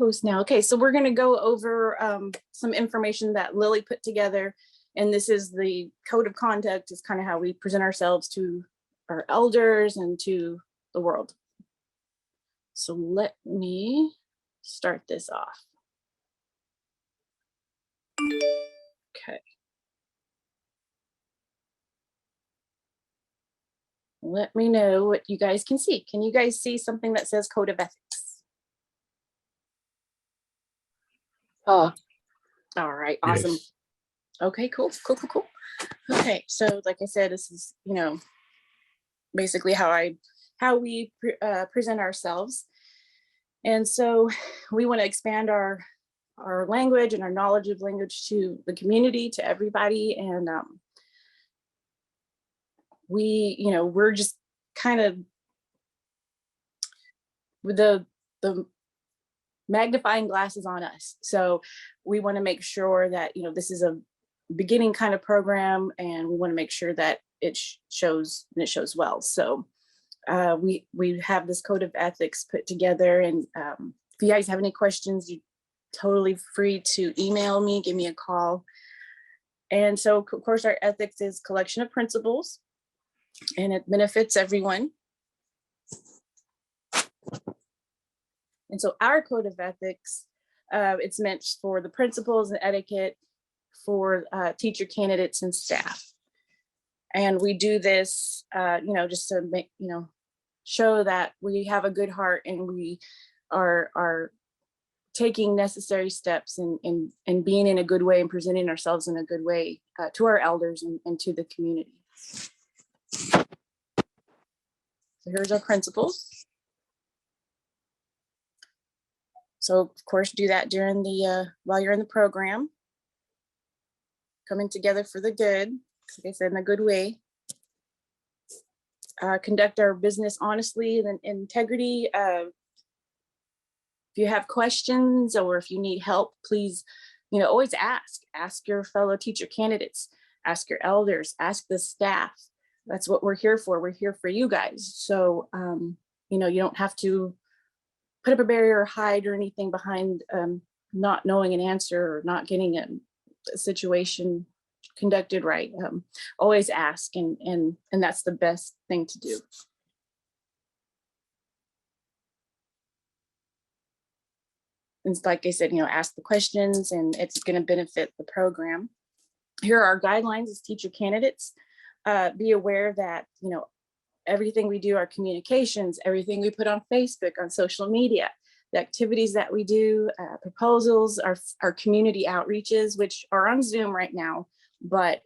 host now. Okay, so we're going to go over some information that Lily put together, and this is the code of conduct. Is kind of how we present ourselves to our elders and to the world. So let me start this off. Okay. Let me know what you guys can see. Can you guys see something that says code of ethics? All right, awesome. Yes. Okay, cool. Okay, so like I said, this is, basically how we present ourselves. And so we want to expand our language and our knowledge of language to the community, to everybody. And we're just kind of with the magnifying glasses on us. So we want to make sure that, this is a beginning kind of program, and we want to make sure that it shows well. So we have this code of ethics put together, and if you guys have any questions, you're totally free to email me, give me a call. And so of course our ethics is collection of principles, and it benefits everyone. And so our code of ethics, it's meant for the principles and etiquette for teacher candidates and staff. And we do this, just to make, show that we have a good heart, and we are taking necessary steps and being in a good way and presenting ourselves in a good way to our elders and to the community. So here's our principles. So of course, do that during the while you're in the program. Coming together for the good, like I said, in a good way. Conduct our business honestly and integrity. If you have questions or if you need help, please, always ask your fellow teacher candidates, ask your elders, ask the staff. That's what we're here for. We're here for you guys. So, you don't have to put up a barrier or hide or anything behind not knowing an answer or not getting a situation conducted right. Always ask, and that's the best thing to do. And like I said, ask the questions, and it's going to benefit the program. Here are our guidelines as teacher candidates. Be aware that, everything we do, our communications, everything we put on Facebook, on social media, the activities that we do, proposals, our community outreaches, which are on Zoom right now, but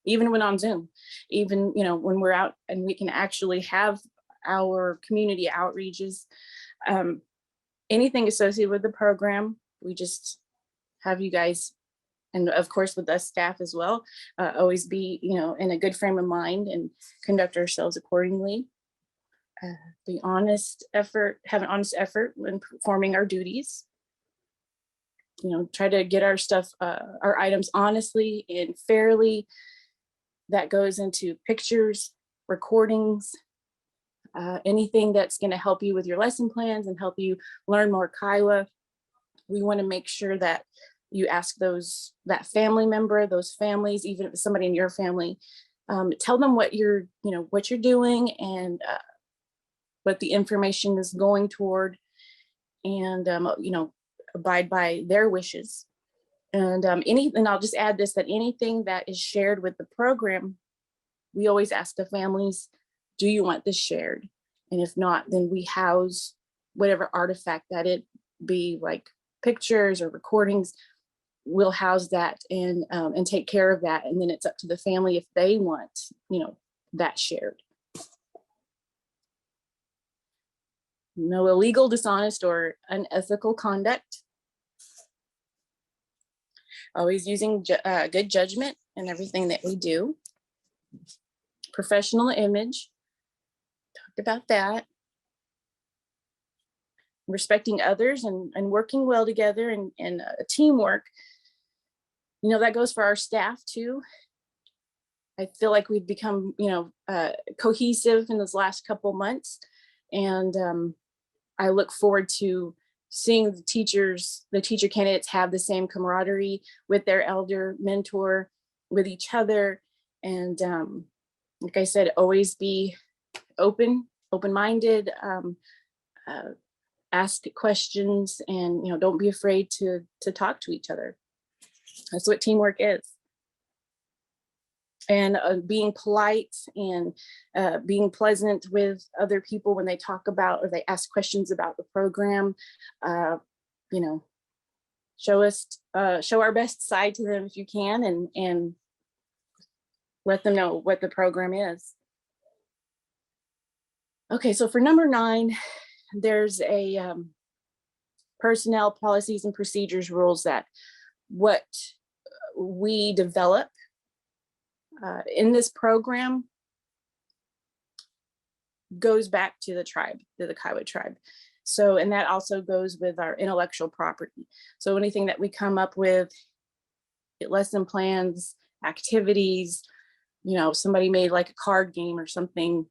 even when on Zoom, even, when we're out and we can actually have our community outreaches, anything associated with the program, we just have you guys, and of course with us staff as well, always be, in a good frame of mind and conduct ourselves accordingly. Have an honest effort when performing our duties. Try to get our stuff, our items honestly and fairly. That goes into pictures, recordings, anything that's going to help you with your lesson plans and help you learn more Kaiwa. We want to make sure that you ask that family member, those families, even if it's somebody in your family, tell them what you're doing and what the information is going toward, and abide by their wishes. And and I'll just add this, that anything that is shared with the program, we always ask the families, do you want this shared? And if not, then we house whatever artifact that it be, like pictures or recordings. We'll house that and take care of that. And then it's up to the family if they want, that shared. No illegal, dishonest, or unethical conduct. Always using good judgment in everything that we do. Professional image. Talked about that. Respecting others and working well together and teamwork. That goes for our staff too. I feel like we've become, cohesive in those last couple months. And I look forward to seeing the teacher candidates have the same camaraderie with their elder mentor, with each other. And like I said, always be open-minded, ask questions, and don't be afraid to talk to each other. That's what teamwork is. And being polite and being pleasant with other people when they talk about or they ask questions about the program. Show our best side to them if you can, and let them know what the program is. Okay, so for number 9, there's a personnel policies and procedures rules that what we develop in this program goes back to the tribe, to the Kaiwa tribe. So, and that also goes with our intellectual property. So anything that we come up with, lesson plans, activities, somebody made like a card game or something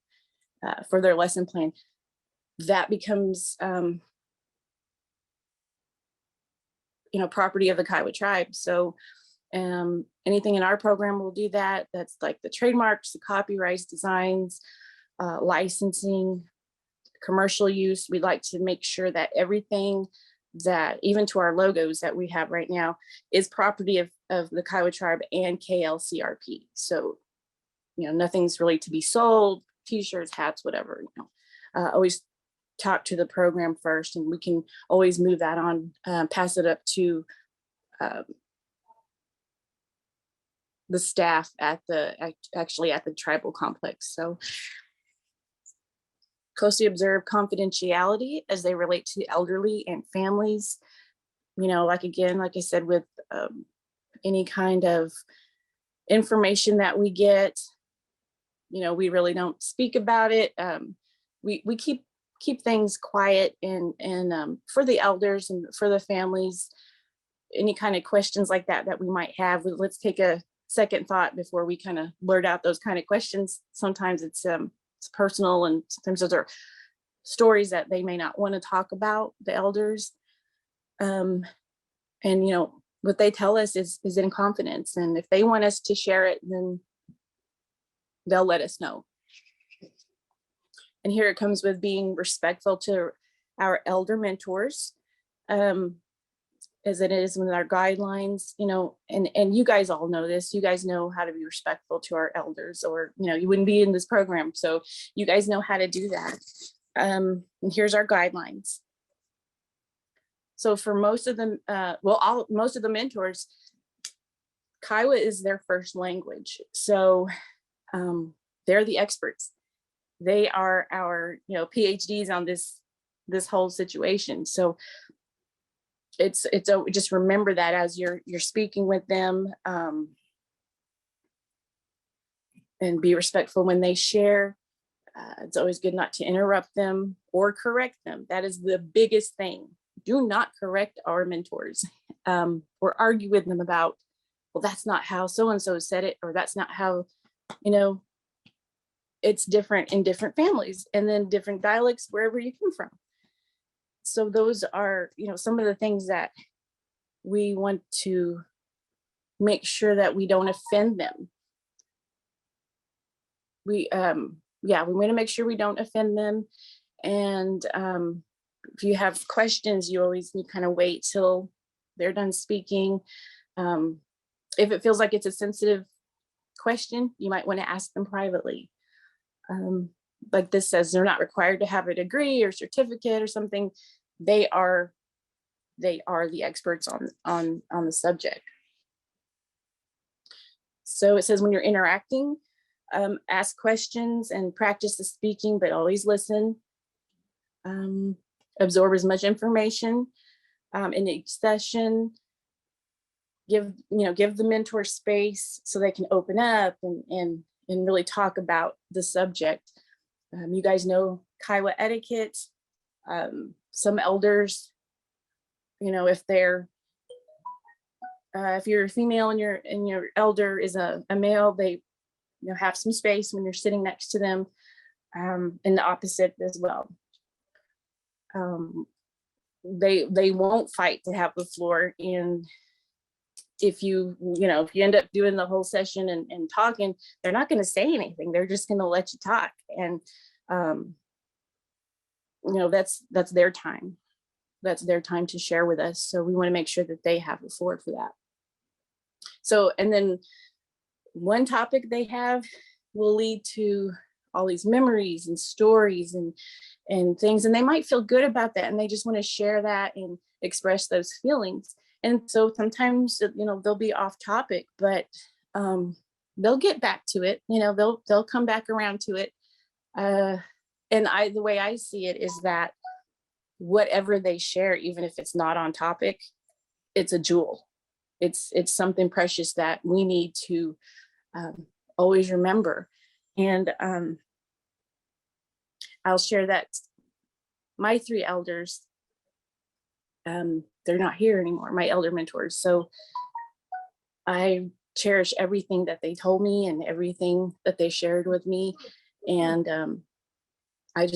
for their lesson plan, that becomes, property of the Kaiwa tribe. So anything in our program will do that. That's like the trademarks, the copyrights, designs, licensing, commercial use. We'd like to make sure that everything that, even to our logos that we have right now, is property of the Kaiwa tribe and KLCRP. So, nothing's really to be sold, t-shirts, hats, whatever. Always talk to the program first, and we can always move that on, pass it up to the staff at the tribal complex. So closely observe confidentiality as they relate to elderly and families. Like I said, with any kind of information that we get, we really don't speak about it. We keep things quiet, and for the elders and for the families, any kind of questions like that we might have, let's take a second thought before we kind of blurt out those kind of questions. Sometimes it's personal, and sometimes those are stories that they may not want to talk about, the elders. And what they tell us is in confidence, and if they want us to share it, then they'll let us know. And here it comes with being respectful to our elder mentors, as it is with our guidelines, and you guys all know this. You guys know how to be respectful to our elders, or, you wouldn't be in this program. So you guys know how to do that. And here's our guidelines. So for most of them, most of the mentors, Kaiwa is their first language. So they're the experts. They are our, PhDs on this whole situation. So it's just remember that as you're speaking with them, and be respectful when they share. It's always good not to interrupt them or correct them. That is the biggest thing. Do not correct our mentors, or argue with them about, well, that's not how so-and-so said it, or that's not how, it's different in different families, and then different dialects wherever you come from. So those are, some of the things that we want to make sure that we don't offend them. We want to make sure we don't offend them. And if you have questions, you always need kind of wait till they're done speaking. If it feels like it's a sensitive question, you might want to ask them privately. Like this says, they're not required to have a degree or certificate or something. They are the experts on the subject. So it says, when you're interacting, ask questions and practice the speaking, but always listen. Absorb as much information in each session. Give the mentor space so they can open up and really talk about the subject. You guys know Kaiwa etiquette. Some elders, if you're a female and your elder is a male, they have some space when you're sitting next to them, and the opposite as well. they won't fight to have the floor. And if you end up doing the whole session and talking, they're not going to say anything. They're just going to let you talk. And that's their time. That's their time to share with us. So we want to make sure that they have the floor for that. So, and then one topic they have will lead to all these memories and stories and things, and they might feel good about that, and they just want to share that and express those feelings. And so sometimes, they'll be off topic, but they'll get back to it. They'll come back around to it. And the way I see it is that whatever they share, even if it's not on topic, it's a jewel. It's something precious that we need to always remember. And I'll share that my 3 elders, they're not here anymore, my elder mentors. So I cherish everything that they told me and everything that they shared with me. And I'm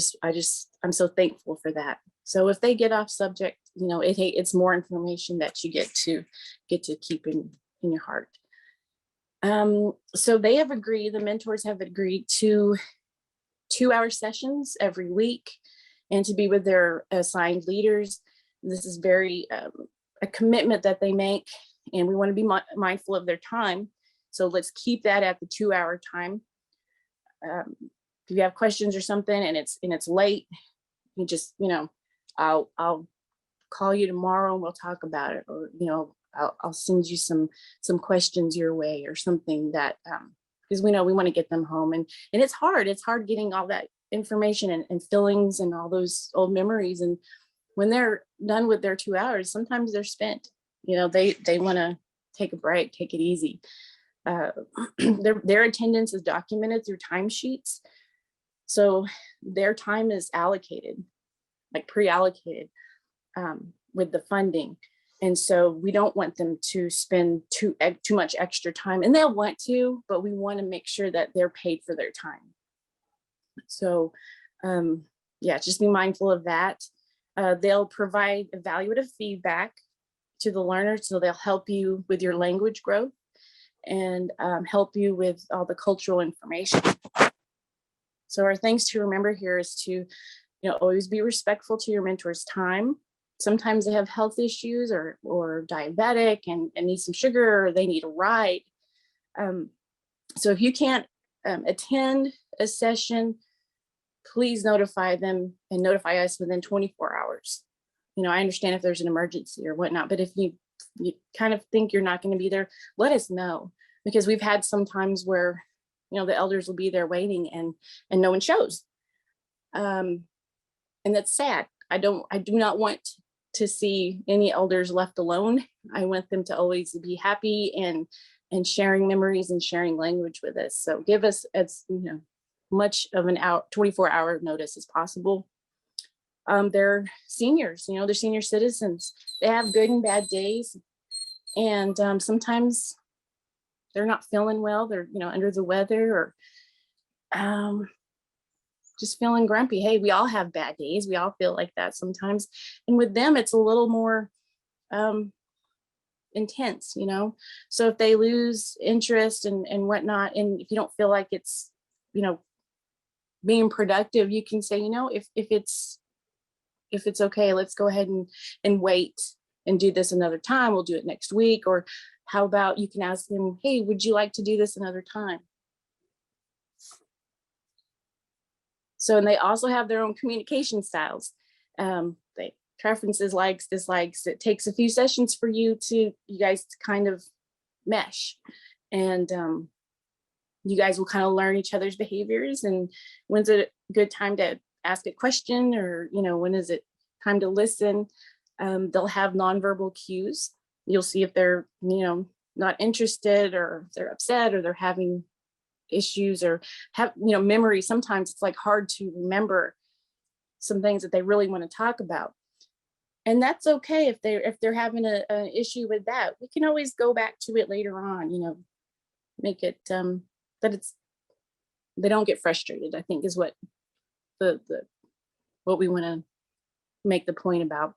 so thankful for that. So if they get off subject, it's more information that you get to keep in your heart. So the mentors have agreed to 2-hour sessions every week and to be with their assigned leaders. This is very a commitment that they make, and we want to be mindful of their time. So let's keep that at the 2-hour time. If you have questions or something and it's late, you just, I'll call you tomorrow and we'll talk about it, or I'll send you some questions your way or something, that because we know we want to get them home, and it's hard getting all that information and feelings and all those old memories. And when they're done with their 2 hours, sometimes they're spent. They want to take a break, take it easy. Their attendance is documented through timesheets, so their time is allocated, like pre-allocated with the funding. And so we don't want them to spend too much extra time, and they'll want to, but we want to make sure that they're paid for their time. So just be mindful of that. They'll provide evaluative feedback to the learners, so they'll help you with your language growth and help you with all the cultural information. So our things to remember here is to, always be respectful to your mentor's time. Sometimes they have health issues or diabetic and need some sugar, or they need a ride. So if you can't attend a session, please notify them and notify us within 24 hours. I understand if there's an emergency or whatnot, but if you kind of think you're not going to be there, let us know, because we've had some times where, the elders will be there waiting and no one shows. And that's sad. I do not want to see any elders left alone. I want them to always be happy and sharing memories and sharing language with us. So give us as much of an 24-hour notice as possible. They're seniors, they're senior citizens. They have good and bad days. And sometimes they're not feeling well. They're, under the weather, or just feeling grumpy. Hey, we all have bad days. We all feel like that sometimes. And with them, it's a little more intense, So if they lose interest and whatnot, and if you don't feel like it's, being productive, you can say, if it's okay, let's go ahead and wait and do this another time. We'll do it next week. Or how about you can ask them, hey, would you like to do this another time? So, and they also have their own communication styles. They preferences, likes, dislikes. It takes a few sessions for you guys to kind of mesh. And you guys will kind of learn each other's behaviors, and when's a good time to ask a question, or, when is it time to listen? They'll have nonverbal cues. You'll see if they're, not interested, or if they're upset, or they're having issues, or have, memory. Sometimes it's like hard to remember some things that they really want to talk about. And that's okay if they're having an issue with that. We can always go back to it later on, make it that they don't get frustrated, I think is what what we want to make the point about.